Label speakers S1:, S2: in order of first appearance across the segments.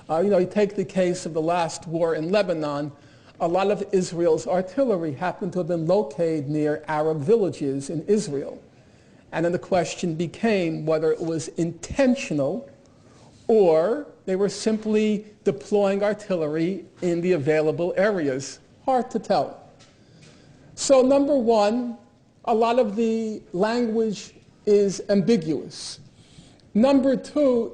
S1: You take the case of the last war in Lebanon. A lot of Israel's artillery happened to have been located near Arab villages in Israel. And then the question became whether it was intentional or they were simply deploying artillery in the available areas. Hard to tell. So number one, a lot of the language is ambiguous. Number two,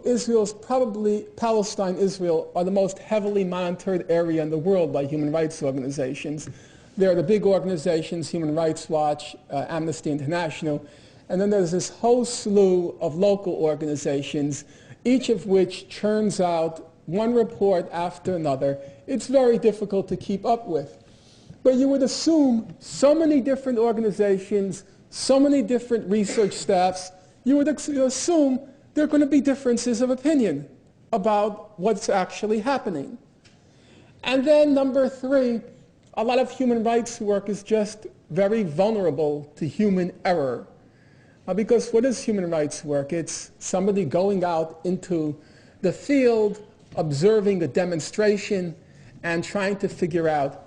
S1: Palestine, Israel, are the most heavily monitored area in the world by human rights organizations. There are the big organizations, Human Rights Watch, Amnesty International, and then there's this whole slew of local organizations, each of which churns out one report after another. It's very difficult to keep up with. But you would assume so many different organizations, so many different research staffs, you would assume there are going to be differences of opinion about what's actually happening. And then number three, a lot of human rights work is just very vulnerable to human error. Because what is human rights work? It's somebody going out into the field, observing a demonstration, and trying to figure out,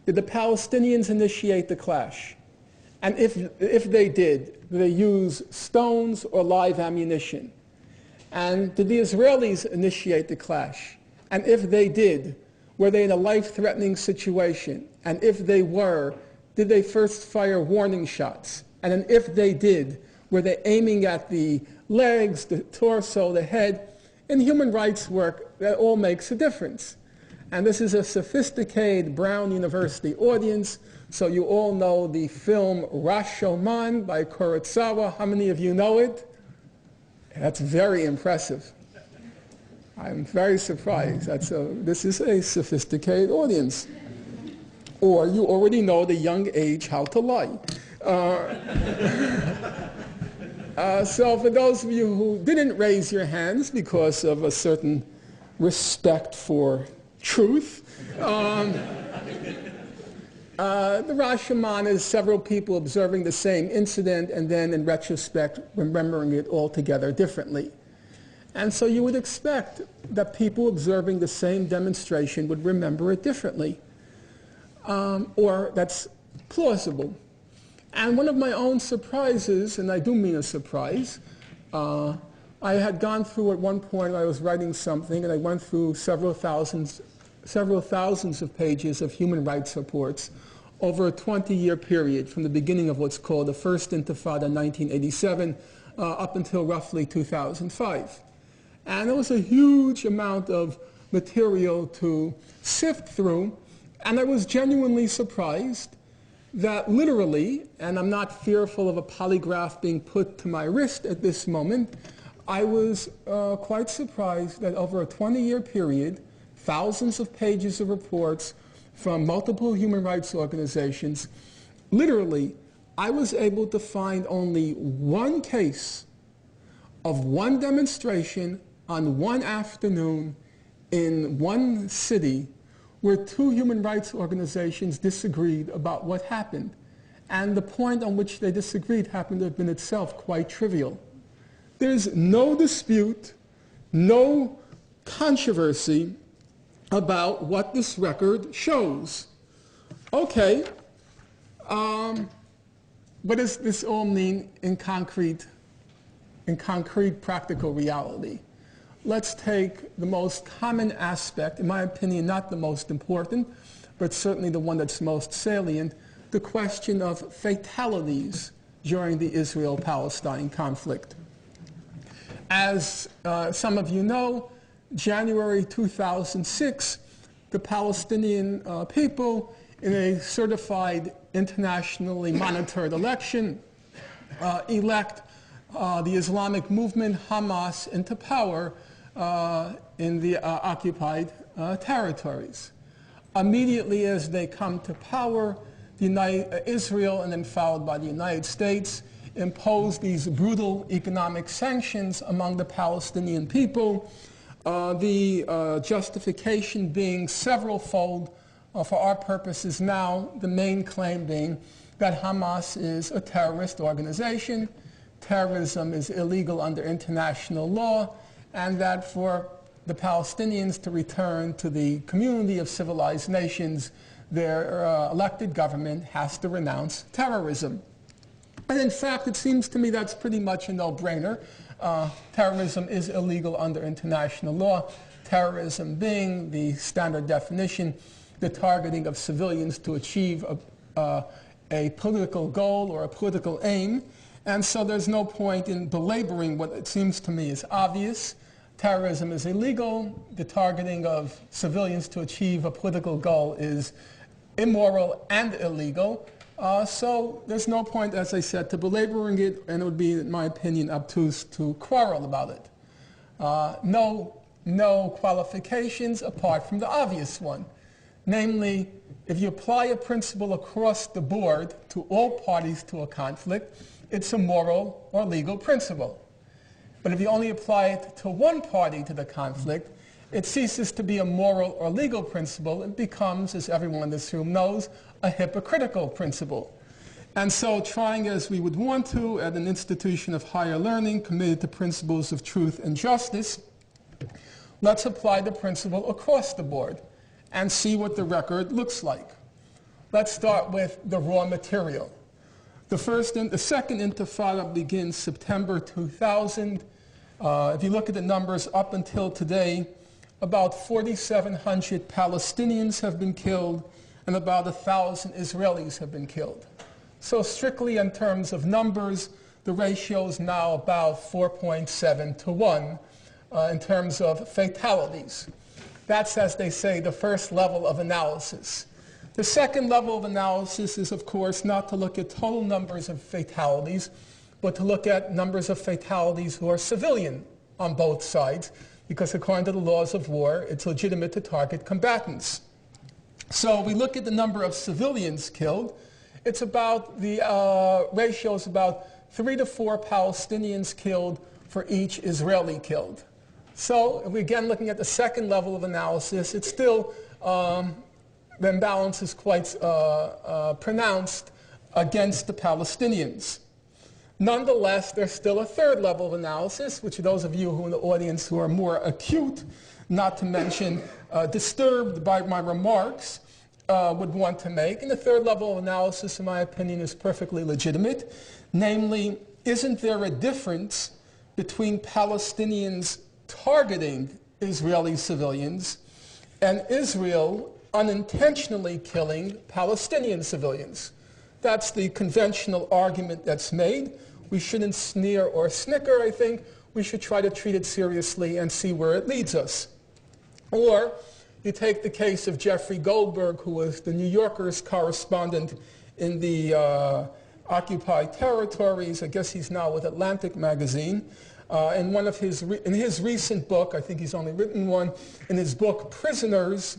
S1: did the Palestinians initiate the clash? And if they did they use stones or live ammunition? And did the Israelis initiate the clash? And if they did, were they in a life-threatening situation? And if they were, did they first fire warning shots? And then if they did, were they aiming at the legs, the torso, the head? In human rights work, that all makes a difference. And this is a sophisticated Brown University audience, so you all know the film Rashomon by Kurosawa. How many of you know it? That's very impressive. I'm very surprised. This is a sophisticated audience. Or you already know the young age How to Lie. So for those of you who didn't raise your hands because of a certain respect for truth, the Rashomon is several people observing the same incident and then in retrospect remembering it altogether differently. And so you would expect that people observing the same demonstration would remember it differently, or that's plausible. And one of my own surprises, and I do mean a surprise, I had gone through at one point, I was writing something, and I went through several thousands of pages of human rights reports over a 20-year period from the beginning of what's called the First Intifada in 1987 up until roughly 2005. And it was a huge amount of material to sift through, and I was genuinely surprised that literally, and I'm not fearful of a polygraph being put to my wrist at this moment, I was quite surprised that over a 20-year period, thousands of pages of reports from multiple human rights organizations, literally, I was able to find only one case of one demonstration on one afternoon in one city where two human rights organizations disagreed about what happened. And the point on which they disagreed happened to have been itself quite trivial. There's no dispute, no controversy about what this record shows. Okay, what does this all mean in concrete practical reality? Let's take the most common aspect, in my opinion not the most important, but certainly the one that's most salient, the question of fatalities during the Israel-Palestine conflict. As some of you know, January 2006, the Palestinian people, in a certified, internationally monitored election, elect the Islamic movement Hamas into power in the occupied territories. Immediately as they come to power, Israel, and then followed by the United States, impose these brutal economic sanctions among the Palestinian people, the justification being several-fold for our purposes now, the main claim being that Hamas is a terrorist organization, terrorism is illegal under international law, and that for the Palestinians to return to the community of civilized nations, their elected government has to renounce terrorism. And in fact, it seems to me that's pretty much a no-brainer. Terrorism is illegal under international law. Terrorism being the standard definition, the targeting of civilians to achieve a political goal or a political aim. And so there's no point in belaboring what it seems to me is obvious. Terrorism is illegal. The targeting of civilians to achieve a political goal is immoral and illegal. So there's no point, as I said, to belaboring it, and it would be, in my opinion, obtuse to quarrel about it. No qualifications apart from the obvious one. Namely, if you apply a principle across the board to all parties to a conflict, it's a moral or legal principle. But if you only apply it to one party to the conflict, it ceases to be a moral or legal principle. It becomes, as everyone in this room knows, a hypocritical principle. And so trying as we would want to at an institution of higher learning committed to principles of truth and justice, let's apply the principle across the board and see what the record looks like. Let's start with the raw material. The second Intifada begins September 2000. If you look at the numbers up until today, about 4,700 Palestinians have been killed and about 1,000 Israelis have been killed. So strictly in terms of numbers, the ratio is now about 4.7 to 1 in terms of fatalities. That's, as they say, the first level of analysis. The second level of analysis is, of course, not to look at total numbers of fatalities, but to look at numbers of fatalities who are civilian on both sides, because according to the laws of war, it's legitimate to target combatants. So we look at the number of civilians killed. It's about, the ratio is about 3 to 4 Palestinians killed for each Israeli killed. So if we're again looking at the second level of analysis, it's still, the imbalance is quite pronounced against the Palestinians. Nonetheless, there's still a third level of analysis, which those of you who in the audience who are more acute, not to mention disturbed by my remarks, would want to make. And the third level of analysis, in my opinion, is perfectly legitimate. Namely, isn't there a difference between Palestinians targeting Israeli civilians and Israel unintentionally killing Palestinian civilians? That's the conventional argument that's made. We shouldn't sneer or snicker, I think. We should try to treat it seriously and see where it leads us. Or you take the case of Jeffrey Goldberg, who was the New Yorker's correspondent in the occupied territories. I guess he's now with Atlantic magazine. In his recent book, I think he's only written one, in his book Prisoners,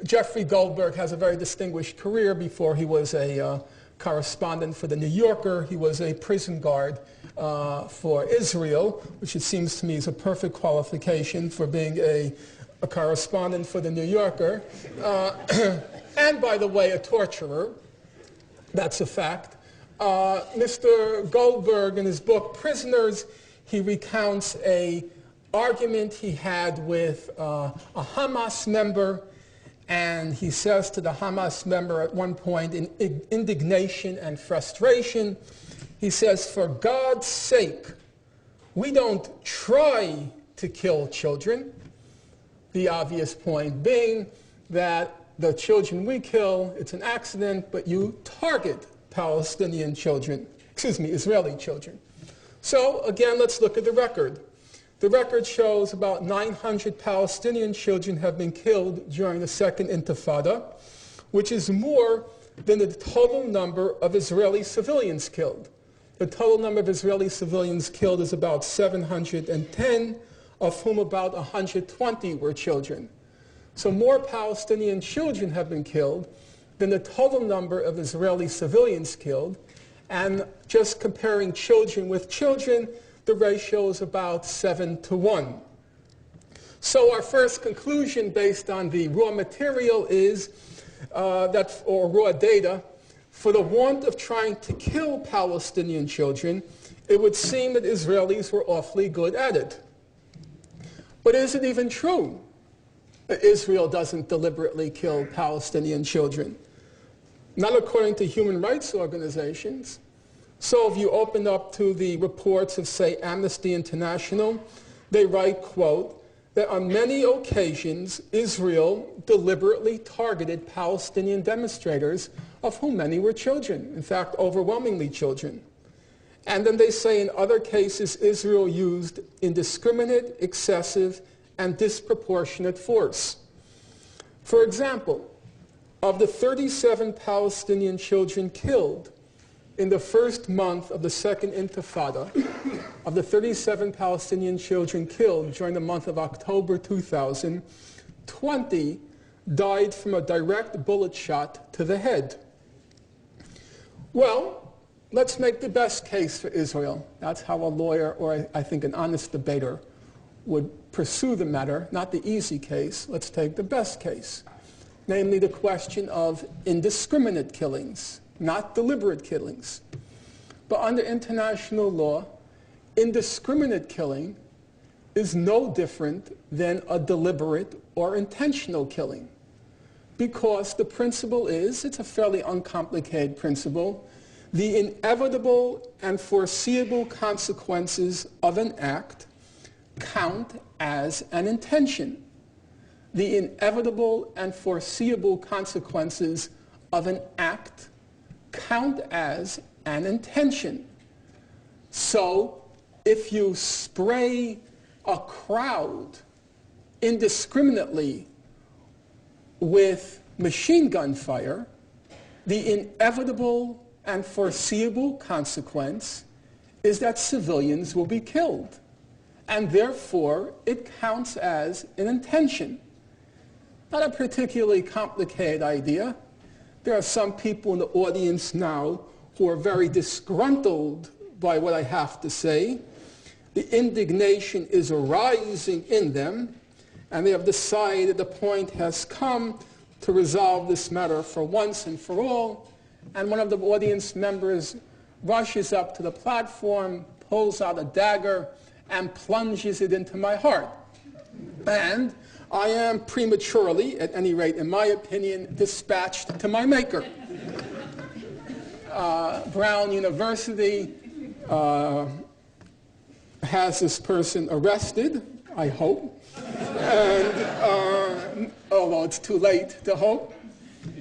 S1: Jeffrey Goldberg has a very distinguished career. Before he was a correspondent for the New Yorker, he was a prison guard for Israel, which it seems to me is a perfect qualification for being a correspondent for the New Yorker. And by the way, a torturer. That's a fact. Mr. Goldberg, in his book Prisoners, he recounts an argument he had with a Hamas member, and he says to the Hamas member at one point in indignation and frustration, he says, "For God's sake, we don't try to kill children." The obvious point being that the children we kill, it's an accident, but you target Palestinian children, Israeli children. So again, let's look at the record. The record shows about 900 Palestinian children have been killed during the Second Intifada, which is more than the total number of Israeli civilians killed. The total number of Israeli civilians killed is about 710, of whom about 120 were children. So more Palestinian children have been killed than the total number of Israeli civilians killed. And just comparing children with children, the ratio is about 7 to 1. So our first conclusion based on the raw material is or raw data, for the want of trying to kill Palestinian children, it would seem that Israelis were awfully good at it. But is it even true that Israel doesn't deliberately kill Palestinian children? Not according to human rights organizations. So if you open up to the reports of, say, Amnesty International, they write, quote, that on many occasions Israel deliberately targeted Palestinian demonstrators, of whom many were children, in fact, overwhelmingly children. And then they say in other cases Israel used indiscriminate, excessive, and disproportionate force. For example, of the 37 Palestinian children killed in the first month of the Second Intifada, of the 37 Palestinian children killed during the month of October 2000, 20 died from a direct bullet shot to the head. Well, let's make the best case for Israel. That's how a lawyer, or I think an honest debater, would pursue the matter, not the easy case. Let's take the best case, namely the question of indiscriminate killings, not deliberate killings. But under international law, indiscriminate killing is no different than a deliberate or intentional killing, because the principle is, it's a fairly uncomplicated principle, the inevitable and foreseeable consequences of an act count as an intention. The inevitable and foreseeable consequences of an act count as an intention. So if you spray a crowd indiscriminately with machine gun fire, the inevitable and foreseeable consequence is that civilians will be killed. And therefore, it counts as an intention. Not a particularly complicated idea. There are some people in the audience now who are very disgruntled by what I have to say. The indignation is arising in them, and they have decided the point has come to resolve this matter for once and for all. And one of the audience members rushes up to the platform, pulls out a dagger, and plunges it into my heart. And I am prematurely, at any rate in my opinion, dispatched to my maker. Brown University has this person arrested, I hope. And although it's too late to hope,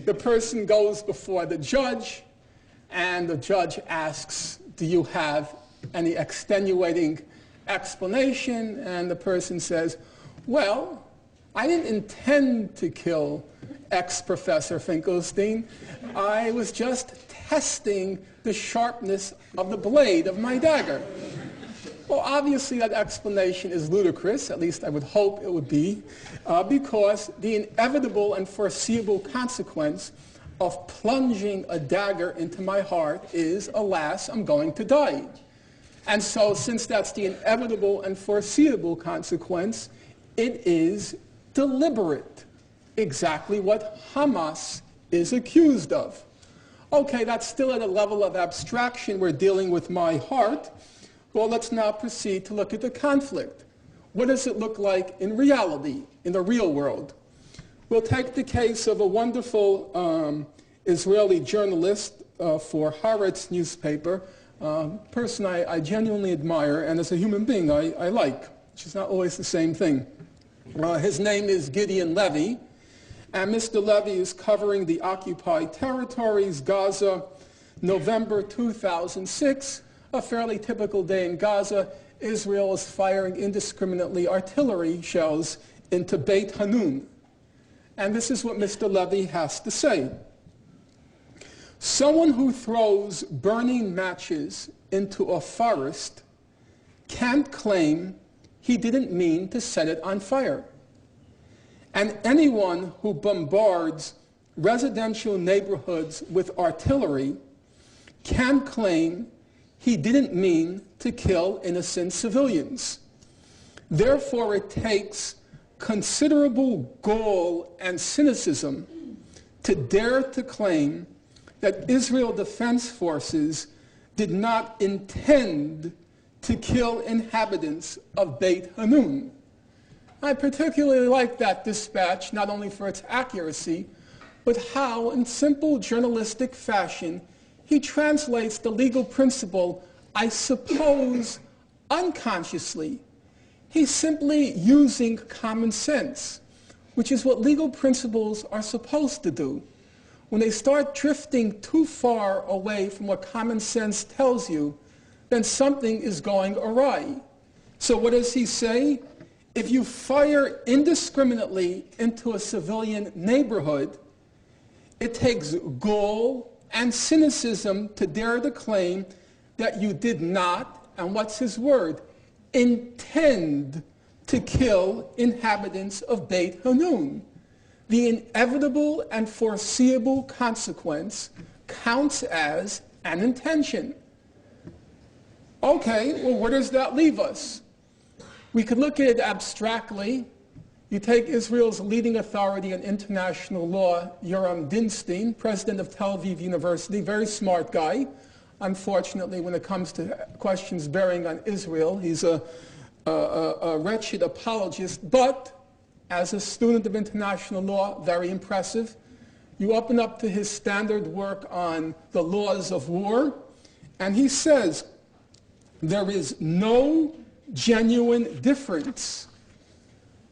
S1: the person goes before the judge, and the judge asks, do you have any extenuating explanation? And the person says, well, I didn't intend to kill ex-Professor Finkelstein. I was just testing the sharpness of the blade of my dagger. Well, obviously that explanation is ludicrous, at least I would hope it would be, because the inevitable and foreseeable consequence of plunging a dagger into my heart is, alas, I'm going to die. And so since that's the inevitable and foreseeable consequence, it is deliberate, exactly what Hamas is accused of. Okay, that's still at a level of abstraction. We're dealing with my heart. Well, let's now proceed to look at the conflict. What does it look like in reality, in the real world? We'll take the case of a wonderful Israeli journalist for Haaretz newspaper, person I genuinely admire, and as a human being I like, which is not always the same thing. His name is Gideon Levy, and Mr. Levy is covering the occupied territories, Gaza, November 2006, a fairly typical day in Gaza. Israel is firing indiscriminately artillery shells into Beit Hanun. And this is what Mr. Levy has to say. Someone who throws burning matches into a forest can't claim he didn't mean to set it on fire. And anyone who bombards residential neighborhoods with artillery can claim he didn't mean to kill innocent civilians. Therefore, it takes considerable gall and cynicism to dare to claim that Israel Defense Forces did not intend to kill inhabitants of Beit Hanun. I particularly like that dispatch, not only for its accuracy, but how, in simple journalistic fashion, he translates the legal principle, I suppose, unconsciously. He's simply using common sense, which is what legal principles are supposed to do. When they start drifting too far away from what common sense tells you, then something is going awry. So what does he say? If you fire indiscriminately into a civilian neighborhood, it takes gall and cynicism to dare to claim that you did not, and what's his word, intend to kill inhabitants of Beit Hanun. The inevitable and foreseeable consequence counts as an intention. Okay, well, where does that leave us? We could look at it abstractly. You take Israel's leading authority in international law, Yoram Dinstein, president of Tel Aviv University, very smart guy. Unfortunately, when it comes to questions bearing on Israel, he's a wretched apologist, but as a student of international law, very impressive. You open up to his standard work on the laws of war, and he says, there is no genuine difference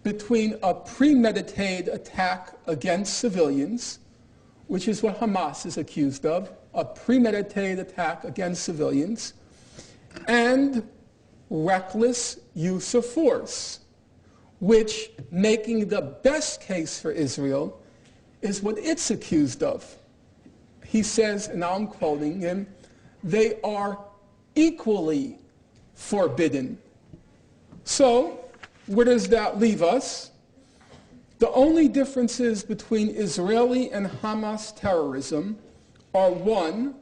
S1: between a premeditated attack against civilians, which is what Hamas is accused of, a premeditated attack against civilians, and reckless use of force, which, making the best case for Israel, is what it's accused of. He says, and now I'm quoting him, they are equally forbidden. So, where does that leave us? The only differences between Israeli and Hamas terrorism are, one,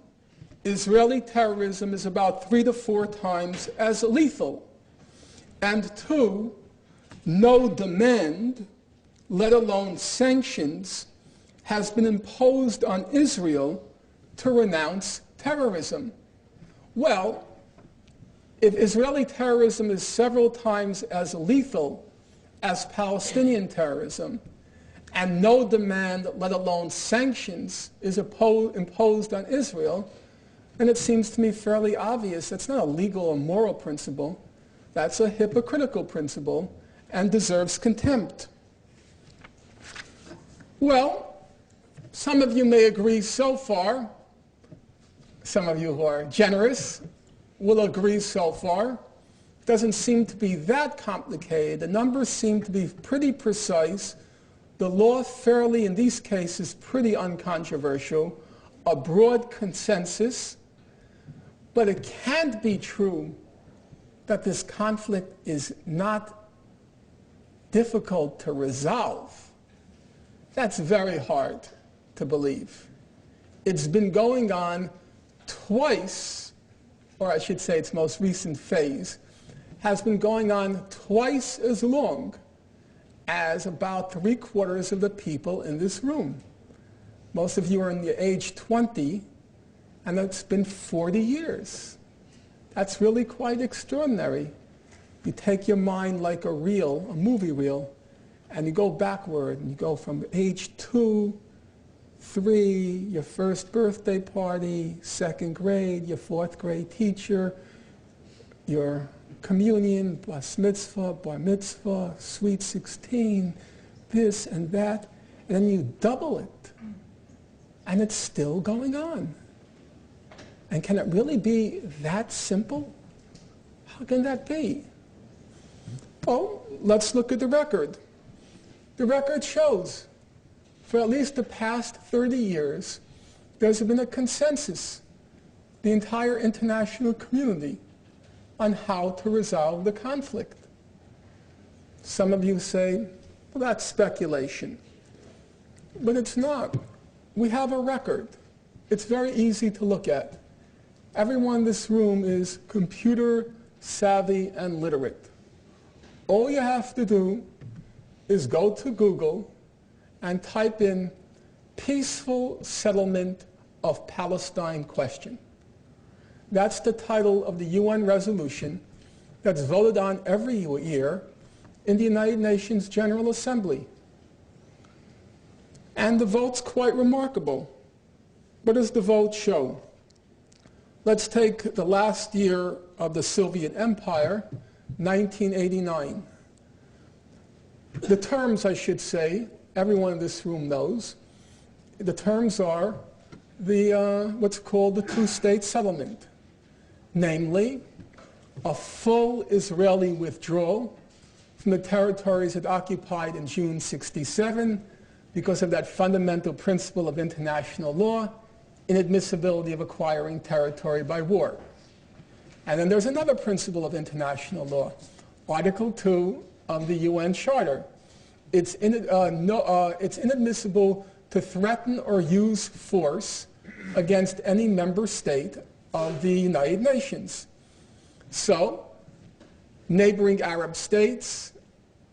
S1: Israeli terrorism is about 3 to 4 times as lethal, and two, no demand, let alone sanctions, has been imposed on Israel to renounce terrorism. Well, if Israeli terrorism is several times as lethal as Palestinian terrorism, and no demand, let alone sanctions, is imposed on Israel, then it seems to me fairly obvious that's not a legal or moral principle. That's a hypocritical principle and deserves contempt. Well, some of you may agree so far. Some of you who are generous will agree so far. It doesn't seem to be that complicated. The numbers seem to be pretty precise. The law fairly, in these cases, pretty uncontroversial. A broad consensus. But it can't be true that this conflict is not difficult to resolve. That's very hard to believe. It's been going on twice, or I should say its most recent phase, has been going on twice as long as about 3/4 of the people in this room. Most of you are in the age 20, and it's been 40 years. That's really quite extraordinary. You take your mind like a reel, a movie reel, and you go backward, and you go from age 2, 3, your first birthday party, 2nd grade, your 4th grade teacher, your communion, bas mitzvah, bar mitzvah, sweet 16, this and that, and then you double it, and it's still going on. And can it really be that simple? How can that be? Well, let's look at the record. The record shows, for at least the past 30 years, there's been a consensus, the entire international community, on how to resolve the conflict. Some of you say, well, that's speculation. But it's not. We have a record. It's very easy to look at. Everyone in this room is computer savvy and literate. All you have to do is go to Google and type in peaceful settlement of Palestine question. That's the title of the UN resolution that's voted on every year in the United Nations General Assembly. And the vote's quite remarkable. What does the vote show? Let's take the last year of the Soviet Empire, 1989. The terms, I should say, everyone in this room knows. The terms are what's called the two-state settlement, namely a full Israeli withdrawal from the territories it occupied in June '67 because of that fundamental principle of international law, inadmissibility of acquiring territory by war. And then there's another principle of international law, Article 2 of the UN Charter. It's inadmissible to threaten or use force against any member state of the United Nations. So, neighboring Arab states,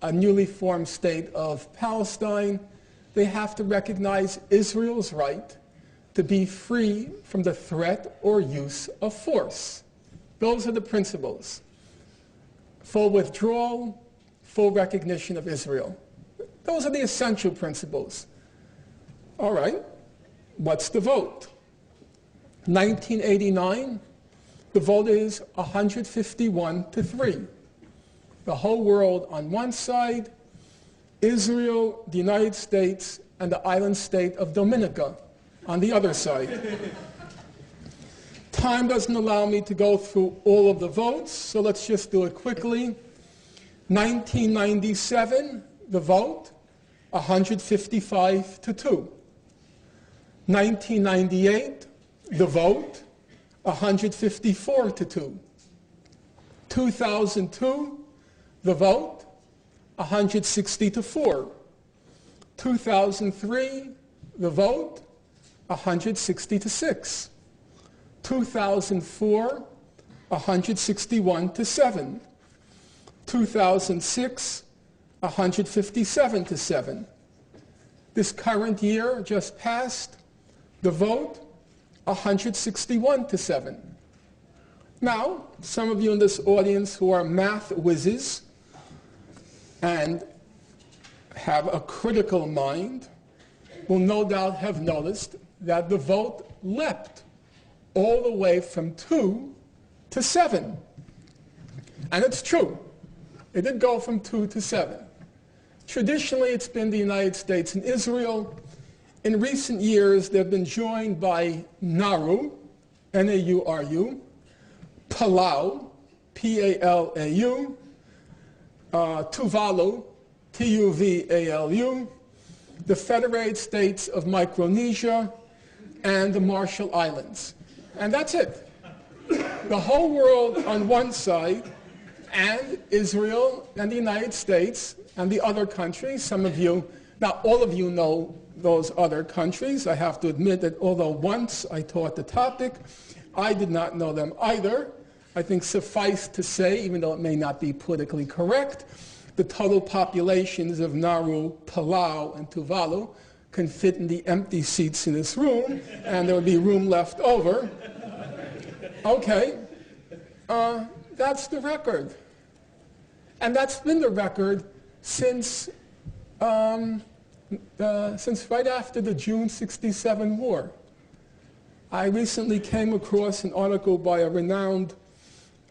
S1: a newly formed state of Palestine, they have to recognize Israel's right to be free from the threat or use of force. Those are the principles. Full withdrawal, full recognition of Israel. Those are the essential principles. All right, what's the vote? 1989, the vote is 151-3. The whole world on one side, Israel, the United States, and the island state of Dominica on the other side. Time doesn't allow me to go through all of the votes, so let's just do it quickly. 1997, the vote, 155-2. 1998, the vote, 154-2. 2002, the vote, 160-4. 2003, the vote, 160-6. 2004, 161-7. 2006, 157-7. This current year just passed, the vote, 161-7. Now, some of you in this audience who are math whizzes and have a critical mind will no doubt have noticed that the vote leapt all the way from 2 to 7. And it's true. It did go from 2 to 7. Traditionally, it's been the United States and Israel. In recent years, they've been joined by Nauru, N-A-U-R-U, Palau, P-A-L-A-U, Tuvalu, T-U-V-A-L-U, the Federated States of Micronesia, and the Marshall Islands. And that's it. The whole world on one side, and Israel and the United States and the other countries. Some of you, now all of you know those other countries. I have to admit that although once I taught the topic, I did not know them either. I think suffice to say, even though it may not be politically correct, the total populations of Nauru, Palau, and Tuvalu can fit in the empty seats in this room, and there would be room left over. Okay, that's the record. And that's been the record since right after the June '67 war. I recently came across an article by a renowned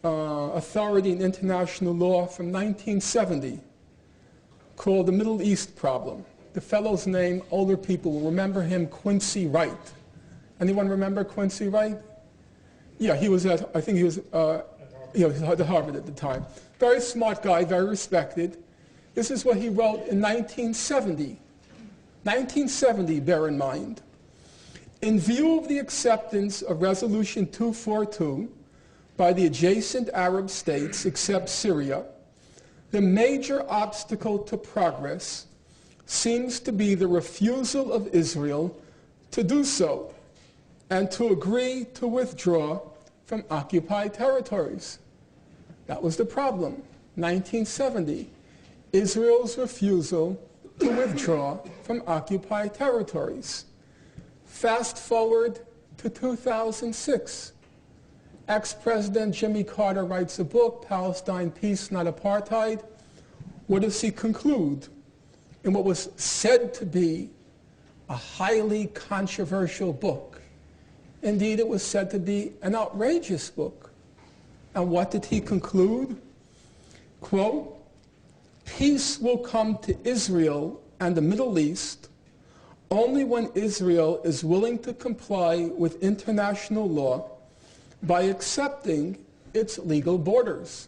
S1: authority in international law from 1970 called The Middle East Problem. The fellow's name, older people will remember him, Quincy Wright. Anyone remember Quincy Wright? Yeah, he was at, I think he was at Harvard at the time. Very smart guy, very respected. This is what he wrote in 1970. 1970, bear in mind. In view of the acceptance of Resolution 242 by the adjacent Arab states except Syria, the major obstacle to progress seems to be the refusal of Israel to do so and to agree to withdraw from occupied territories. That was the problem, 1970. Israel's refusal to withdraw from occupied territories. Fast forward to 2006. Ex-President Jimmy Carter writes a book, Palestine, Peace, Not Apartheid. What does he conclude in what was said to be a highly controversial book? Indeed, it was said to be an outrageous book. And what did he conclude? Quote, "Peace will come to Israel and the Middle East only when Israel is willing to comply with international law by accepting its legal borders."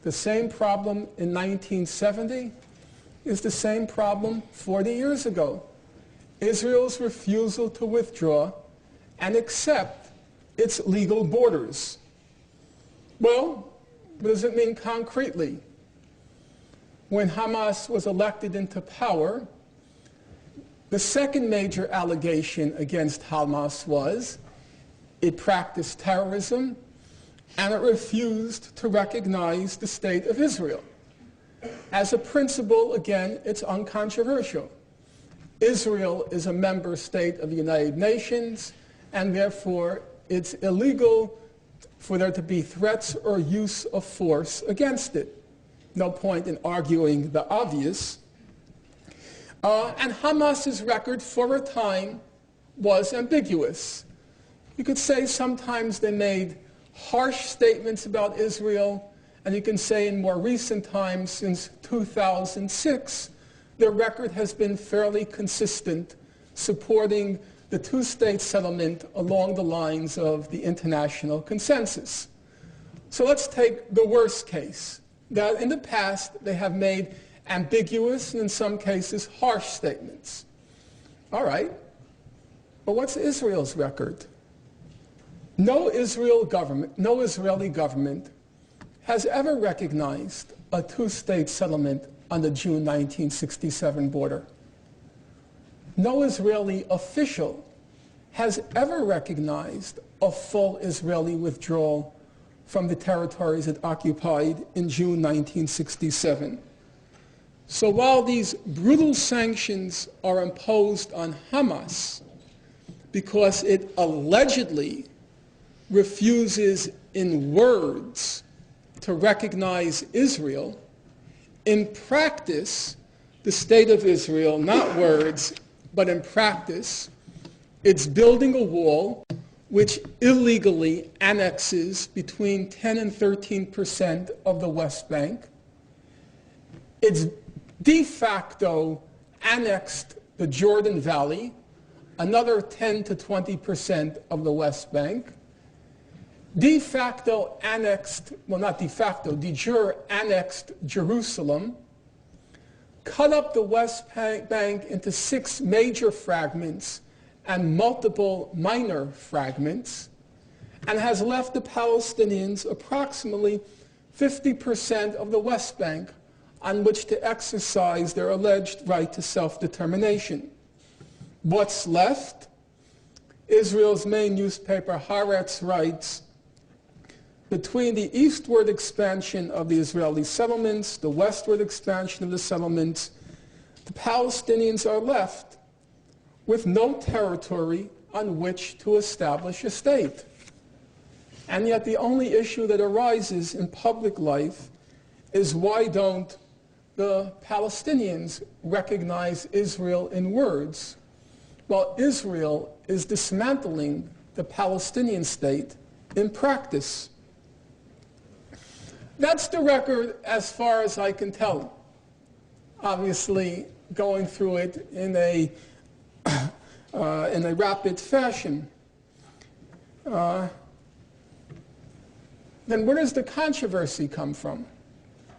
S1: The same problem in 1970 is the same problem 40 years ago. Israel's refusal to withdraw and accept its legal borders. Well, what does it mean concretely? When Hamas was elected into power, the second major allegation against Hamas was it practiced terrorism and it refused to recognize the state of Israel. As a principle, again, it's uncontroversial. Israel is a member state of the United Nations, and therefore it's illegal for there to be threats or use of force against it. No point in arguing the obvious. And Hamas's record for a time was ambiguous. You could say sometimes they made harsh statements about Israel, and you can say in more recent times, since 2006, their record has been fairly consistent, supporting the two-state settlement along the lines of the international consensus. So let's take the worst case, that in the past they have made ambiguous and in some cases harsh statements. All right, but what's Israel's record? No Israeli government has ever recognized a two-state settlement on the June 1967 border. No Israeli official has ever recognized a full Israeli withdrawal from the territories it occupied in June 1967. So while these brutal sanctions are imposed on Hamas because it allegedly refuses in words to recognize Israel, in practice, the state of Israel, not words, but in practice, it's building a wall which illegally annexes between 10 and 13% of the West Bank. It's de facto annexed the Jordan Valley, another 10 to 20% of the West Bank. De facto annexed, well not de facto, de jure annexed Jerusalem, cut up the West Bank into 6 major fragments and multiple minor fragments, and has left the Palestinians approximately 50% of the West Bank on which to exercise their alleged right to self-determination. What's left? Israel's main newspaper, Haaretz, writes, between the eastward expansion of the Israeli settlements, the westward expansion of the settlements, the Palestinians are left with no territory on which to establish a state. And yet the only issue that arises in public life is why don't the Palestinians recognize Israel in words? Well, Israel is dismantling the Palestinian state in practice. That's the record as far as I can tell. Obviously, going through it in a rapid fashion. Then where does the controversy come from,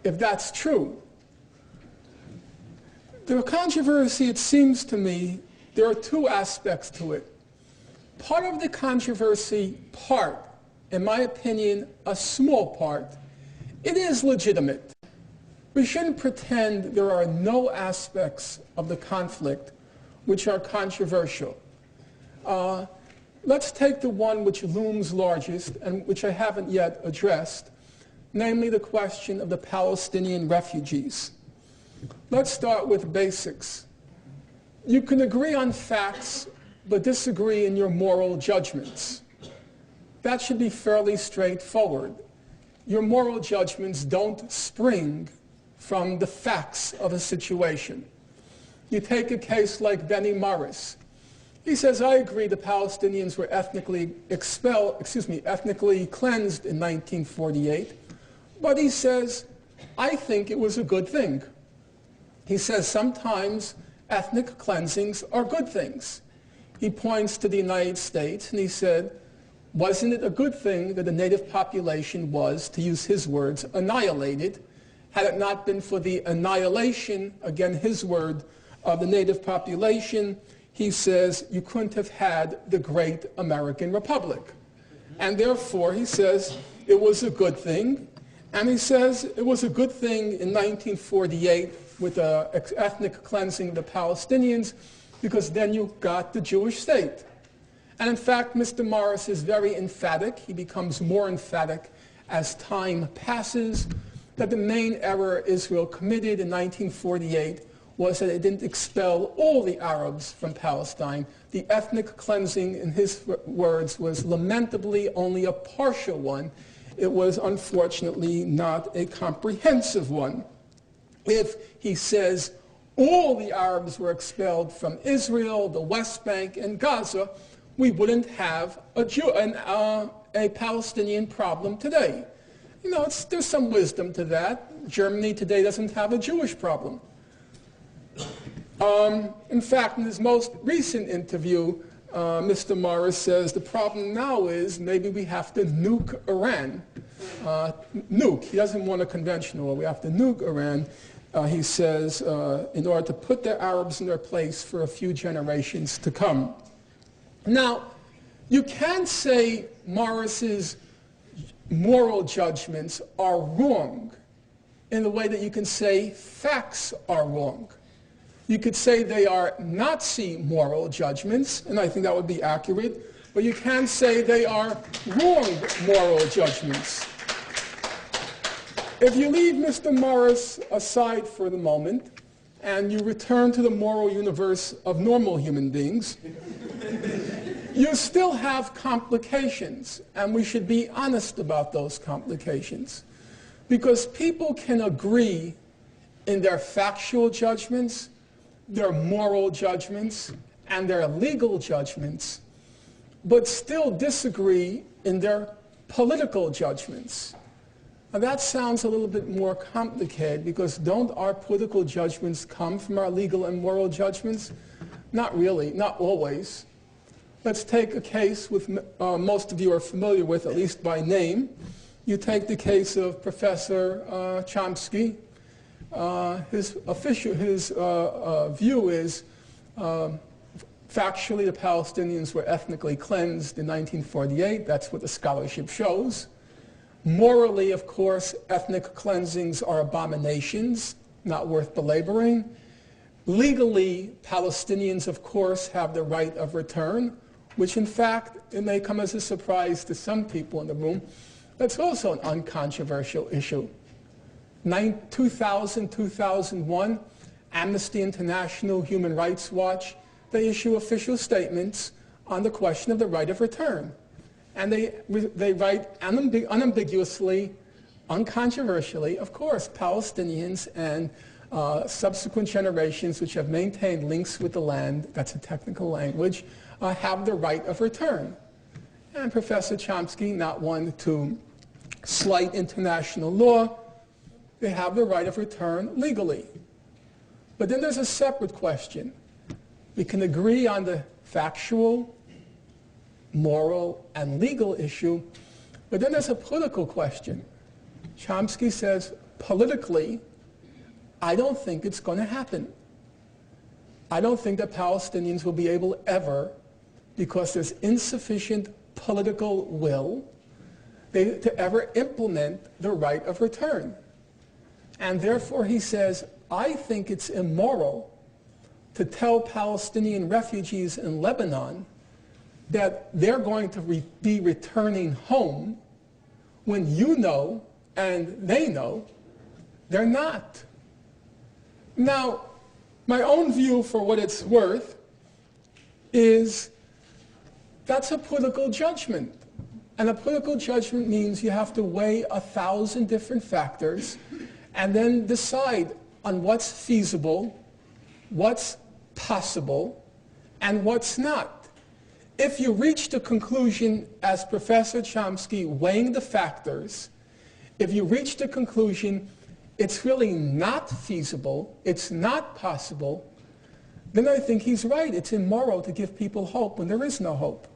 S1: if that's true? The controversy, it seems to me, there are 2 aspects to it. Part of the controversy, in my opinion, a small part, it is legitimate. We shouldn't pretend there are no aspects of the conflict which are controversial. Let's take the one which looms largest and which I haven't yet addressed, namely the question of the Palestinian refugees. Let's start with basics. You can agree on facts, but disagree in your moral judgments. That should be fairly straightforward. Your moral judgments don't spring from the facts of a situation. You take a case like Benny Morris. He says, I agree the Palestinians were ethnically cleansed in 1948, but he says, I think it was a good thing. He says sometimes ethnic cleansings are good things. He points to the United States and he said, wasn't it a good thing that the native population was, to use his words, annihilated? Had it not been for the annihilation, again his word, of the native population, he says, you couldn't have had the great American Republic. And therefore, he says, it was a good thing. And he says it was a good thing in 1948 with the ethnic cleansing of the Palestinians, because then you got the Jewish state. And in fact, Mr. Morris is very emphatic. He becomes more emphatic as time passes, that the main error Israel committed in 1948 was that it didn't expel all the Arabs from Palestine. The ethnic cleansing, in his words, was lamentably only a partial one. It was unfortunately not a comprehensive one. If, he says, all the Arabs were expelled from Israel, the West Bank, and Gaza, we wouldn't have a Palestinian problem today. You know, there's some wisdom to that. Germany today doesn't have a Jewish problem. In fact, in his most recent interview, Mr. Morris says the problem now is maybe we have to nuke Iran. Nuke. He doesn't want a conventional war. We have to nuke Iran, he says, in order to put the Arabs in their place for a few generations to come. Now, you can say Morris's moral judgments are wrong in the way that you can say facts are wrong. You could say they are Nazi moral judgments, and I think that would be accurate, but you can say they are wrong moral judgments. If you leave Mr. Morris aside for the moment, and you return to the moral universe of normal human beings, you still have complications, and we should be honest about those complications. Because people can agree in their factual judgments, their moral judgments, and their legal judgments, but still disagree in their political judgments. Now that sounds a little bit more complicated, because don't our political judgments come from our legal and moral judgments? Not really, not always. Let's take a case with most of you are familiar with, at least by name. You take the case of Professor Chomsky. His view is factually the Palestinians were ethnically cleansed in 1948. That's what the scholarship shows. Morally, of course, ethnic cleansings are abominations, not worth belaboring. Legally, Palestinians, of course, have the right of return, which in fact, it may come as a surprise to some people in the room, that's also an uncontroversial issue. 2000, 2001, Amnesty International, Human Rights Watch, they issue official statements on the question of the right of return. And they write unambiguously, uncontroversially, of course, Palestinians and subsequent generations which have maintained links with the land, that's a technical language, have the right of return. And Professor Chomsky, not one to slight international law, they have the right of return legally. But then there's a separate question. We can agree on the factual, moral, and legal issue, but then there's a political question. Chomsky says, politically, I don't think it's going to happen. I don't think that Palestinians will be able ever, because there's insufficient political will, to ever implement the right of return. And therefore, he says, I think it's immoral to tell Palestinian refugees in Lebanon that they're going to be returning home when you know and they know they're not. Now, my own view, for what it's worth, is that's a political judgment. And a political judgment means you have to weigh 1,000 different factors, and then decide on what's feasible, what's possible, and what's not. If you reach the conclusion, as Professor Chomsky, weighing the factors, if you reach the conclusion it's really not feasible, it's not possible, then I think he's right. It's immoral to give people hope when there is no hope.